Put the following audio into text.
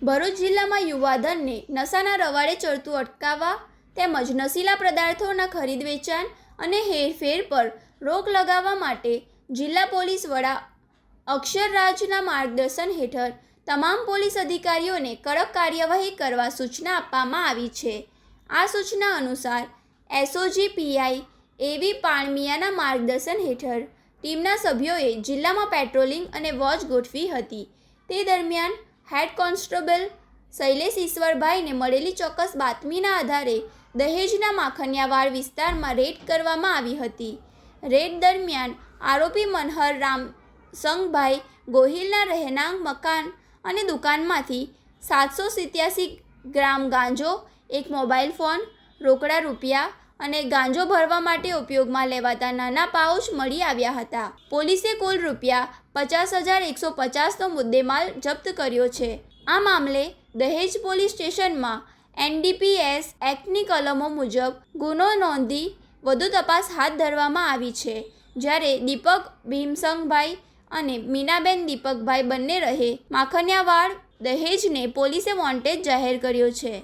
ભરૂચ જિલ્લામાં યુવાધનને નશાના રવાડે ચડતું અટકાવવા તેમજ નશીલા પદાર્થોના ખરીદ વેચાણ અને હેરફેર પર રોક લગાવવા માટે જિલ્લા પોલીસ વડા અક્ષરરાજના માર્ગદર્શન હેઠળ તમામ પોલીસ અધિકારીઓને કડક કાર્યવાહી કરવા સૂચના આપવામાં આવી છે. આ સૂચના અનુસાર એસઓજી પીઆઈ એવી પાણમિયાના માર્ગદર્શન હેઠળ ટીમના સભ્યોએ જિલ્લામાં પેટ્રોલિંગ અને વોચ ગોઠવી હતી. તે દરમિયાન હેડ કોન્સ્ટેબલ શૈલેષ ઈશ્વરભાઈને મળેલી ચોક્કસ બાતમીના આધારે દહેજના માખણિયાવાડ વિસ્તારમાં રેડ કરવામાં આવી હતી. રેડ દરમિયાન આરોપી મનહર રામસંગભાઈ ગોહિલના રહેણાંક મકાન અને દુકાનમાંથી 787 ગ્રામ ગાંજો, એક મોબાઈલ ફોન, રોકડા રૂપિયા અને ગાંજો ભરવા માટે ઉપયોગમાં લેવાતા નાના પાઉચ મળી આવ્યા હતા. પોલીસે કુલ ₹50,150નો મુદ્દેમાલ જપ્ત કર્યો છે. આ મામલે દહેજ પોલીસ સ્ટેશનમાં એનડીપીએસ એક્ટની કલમો મુજબ ગુનો નોંધી વધુ તપાસ હાથ ધરવામાં આવી છે. જ્યારે દીપક ભીમસંગભાઈ અને મીનાબેન દીપકભાઈ બંને રહે માખણિયાવાડ દહેજને પોલીસે વોન્ટેડ જાહેર કર્યો છે.